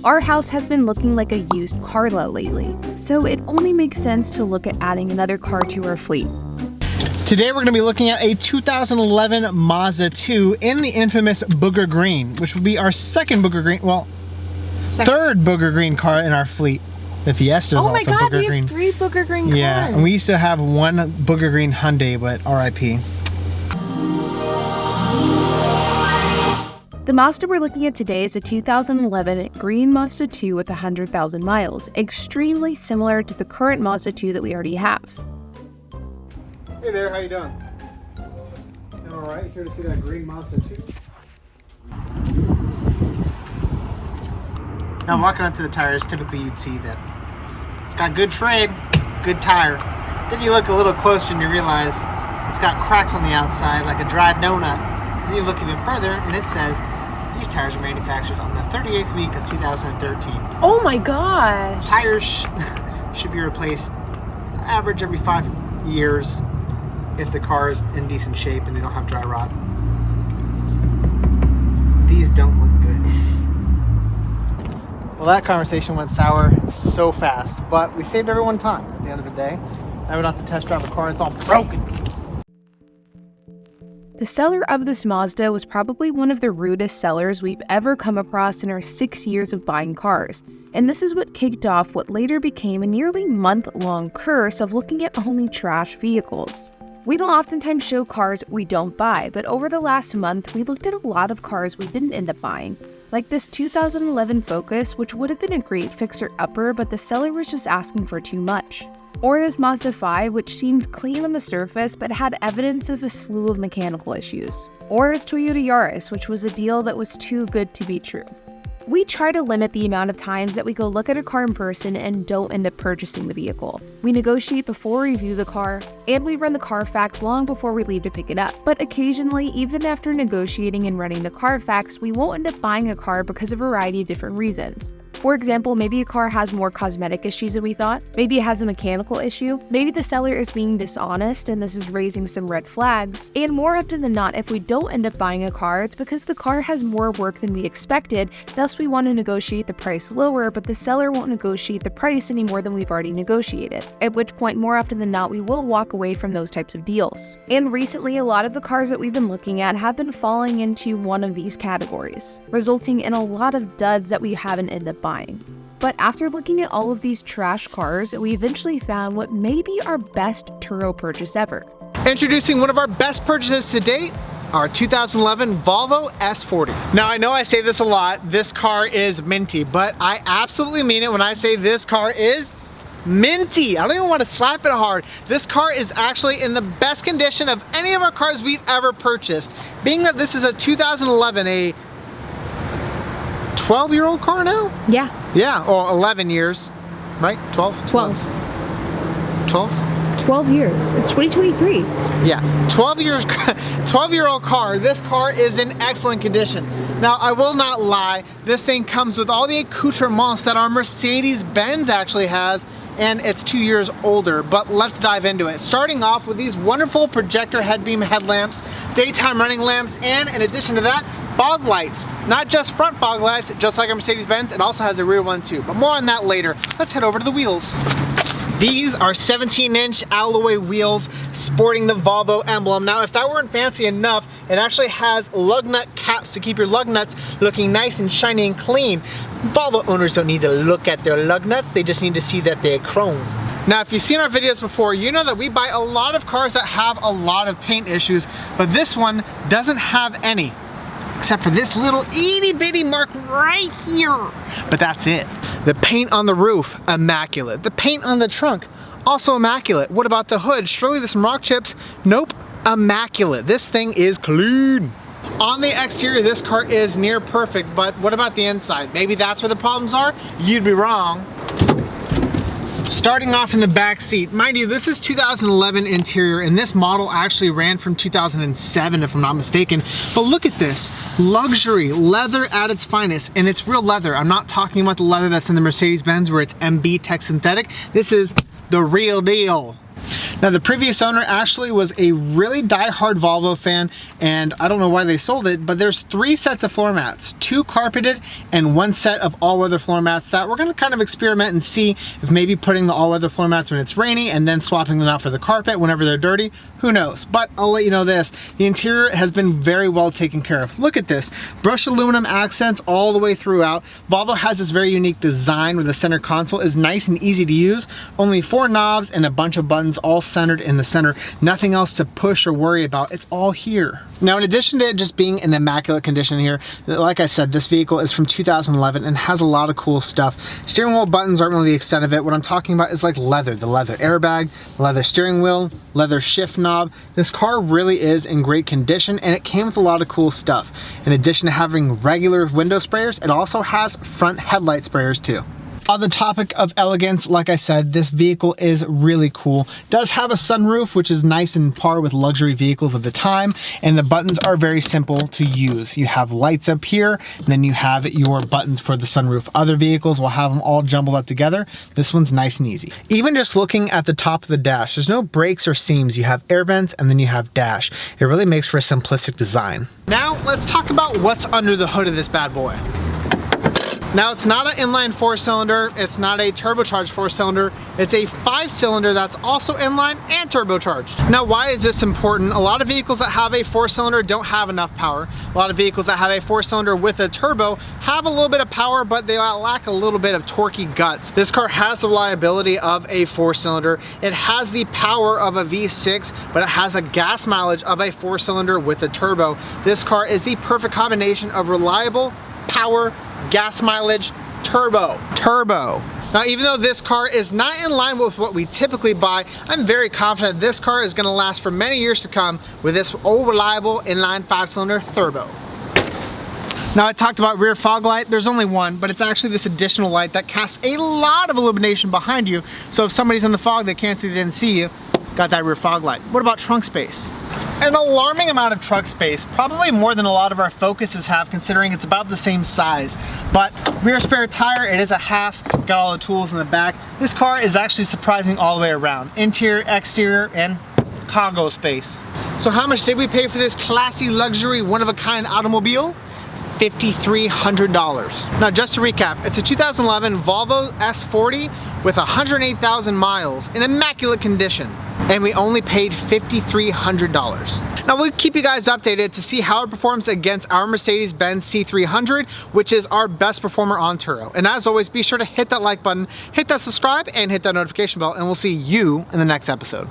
Our house has been looking like a used car lot lately, so it only makes sense to look at adding another car to our fleet. Today we're going to be looking at a 2011 Mazda 2 in the infamous Booger Green, which will be our second Booger Green, well, third Booger Green car in our fleet. The Fiesta is also Booger Green. Oh my god, we have 3 Booger Green cars. Yeah, and we used to have one Booger Green Hyundai, but RIP. The Mazda we're looking at today is a 2011 green Mazda 2 with 100,000 miles, extremely similar to the current Mazda 2 that we already have. Hey there, how you doing? All right, here to see that green Mazda 2. Now walking up to the tires, typically you'd see that it's got good tread, good tire. Then you look a little closer and you realize it's got cracks on the outside like a dried donut. Then you look even further and it says these tires are manufactured on the 38th week of 2013. Oh my gosh! Tires should be replaced average every 5 years if the car is in decent shape and they don't have dry rot. These don't look good. Well, that conversation went sour so fast, but we saved everyone time at the end of the day. Now we don't have to test drive the car, it's all broken. The seller of this Mazda was probably one of the rudest sellers we've ever come across in our 6 years of buying cars, and this is what kicked off what later became a nearly month-long curse of looking at only trash vehicles. We don't oftentimes show cars we don't buy, but over the last month, we looked at a lot of cars we didn't end up buying, like this 2011 Focus, which would have been a great fixer-upper, but the seller was just asking for too much. Or this Mazda 5, which seemed clean on the surface, but had evidence of a slew of mechanical issues. Or this Toyota Yaris, which was a deal that was too good to be true. We try to limit the amount of times that we go look at a car in person and don't end up purchasing the vehicle. We negotiate before we view the car, and we run the Carfax long before we leave to pick it up. But occasionally, even after negotiating and running the Carfax, we won't end up buying a car because of a variety of different reasons. For example, maybe a car has more cosmetic issues than we thought, maybe it has a mechanical issue, maybe the seller is being dishonest and this is raising some red flags, and more often than not, if we don't end up buying a car, it's because the car has more work than we expected, thus we want to negotiate the price lower, but the seller won't negotiate the price any more than we've already negotiated, at which point more often than not we will walk away from those types of deals. And recently, a lot of the cars that we've been looking at have been falling into one of these categories, resulting in a lot of duds that we haven't ended up buying. But after looking at all of these trash cars, we eventually found what may be our best Turo purchase ever. Introducing one of our best purchases to date, our 2011 Volvo S40. Now I know I say this a lot, this car is minty, but I absolutely mean it when I say this car is minty. I don't even want to slap it hard. This car is actually in the best condition of any of our cars we've ever purchased. Being that this is a 2011, a 12-year-old car now? Yeah. Yeah, or 11 years, right? 12? 12. 12? 12 years. It's 2023. Yeah, 12-year-old car. This car is in excellent condition. Now, I will not lie, this thing comes with all the accoutrements that our Mercedes-Benz actually has, and it's 2 years older, but let's dive into it. Starting off with these wonderful projector headbeam headlamps, daytime running lamps, and in addition to that, fog lights. Not just front fog lights, just like our Mercedes-Benz, it also has a rear one too, but more on that later. Let's head over to the wheels. These are 17-inch alloy wheels sporting the Volvo emblem. Now, if that weren't fancy enough, it actually has lug nut caps to keep your lug nuts looking nice and shiny and clean. Volvo owners don't need to look at their lug nuts, they just need to see that they're chrome. Now, if you've seen our videos before, you know that we buy a lot of cars that have a lot of paint issues, but this one doesn't have any. Except for this little itty bitty mark right here. But that's it. The paint on the roof, immaculate. The paint on the trunk, also immaculate. What about the hood? Surely there's some rock chips. Nope, immaculate. This thing is clean. On the exterior, this car is near perfect, but what about the inside? Maybe that's where the problems are? You'd be wrong. Starting off in the back seat, mind you, this is 2011 interior, and this model actually ran from 2007 if I'm not mistaken. But look at this, luxury leather at its finest, and it's real leather. I'm not talking about the leather that's in the Mercedes-Benz where it's MB Tech synthetic. This is the real deal. Now the previous owner actually was a really die-hard Volvo fan, and I don't know why they sold it, but there's 3 sets of floor mats, 2 carpeted and 1 set of all-weather floor mats that we're gonna kind of experiment and see if maybe putting the all-weather floor mats when it's rainy and then swapping them out for the carpet whenever they're dirty, who knows. But I'll let you know this, the interior has been very well taken care of. Look at this, brushed aluminum accents all the way throughout. Volvo has this very unique design where the center console is nice and easy to use. Only 4 knobs and a bunch of buttons all centered in the center. Nothing else to push or worry about. It's all here. Now, in addition to it just being in immaculate condition here, like I said, this vehicle is from 2011 and has a lot of cool stuff. Steering wheel buttons aren't really the extent of it. What I'm talking about is like leather, the leather airbag, leather steering wheel, leather shift knob. This car really is in great condition, and it came with a lot of cool stuff. In addition to having regular window sprayers, it also has front headlight sprayers too. On the topic of elegance, like I said, this vehicle is really cool. Does have a sunroof, which is nice and par with luxury vehicles of the time, and the buttons are very simple to use. You have lights up here, and then you have your buttons for the sunroof. Other vehicles will have them all jumbled up together. This one's nice and easy. Even just looking at the top of the dash, there's no breaks or seams. You have air vents, and then you have dash. It really makes for a simplistic design. Now, let's talk about what's under the hood of this bad boy. Now, it's not an inline 4-cylinder, it's not a turbocharged 4-cylinder, it's a 5-cylinder that's also inline and turbocharged. Now, why is this important? A lot of vehicles that have a 4-cylinder don't have enough power. A lot of vehicles that have a 4-cylinder with a turbo have a little bit of power, but they lack a little bit of torquey guts. This car has the reliability of a 4-cylinder. It has the power of a V6, but it has a gas mileage of a 4-cylinder with a turbo. This car is the perfect combination of reliable, power, gas mileage, turbo. Now, even though this car is not in line with what we typically buy, I'm very confident this car is gonna last for many years to come with this old reliable inline 5-cylinder turbo. Now, I talked about rear fog light. There's only one, but it's actually this additional light that casts a lot of illumination behind you. So if somebody's in the fog, they can't see, they didn't see you. Got that rear fog light. What about trunk space? An alarming amount of trunk space, probably more than a lot of our Focuses have, considering it's about the same size. But rear spare tire, it is a half, got all the tools in the back. This car is actually surprising all the way around. Interior, exterior, and cargo space. So how much did we pay for this classy, luxury, one-of-a-kind automobile? $5,300. Now, just to recap, it's a 2011 Volvo S40 with 108,000 miles in immaculate condition, and we only paid $5,300. Now, we'll keep you guys updated to see how it performs against our Mercedes-Benz C300, which is our best performer on Turo. And as always, be sure to hit that like button, hit that subscribe, and hit that notification bell, and we'll see you in the next episode.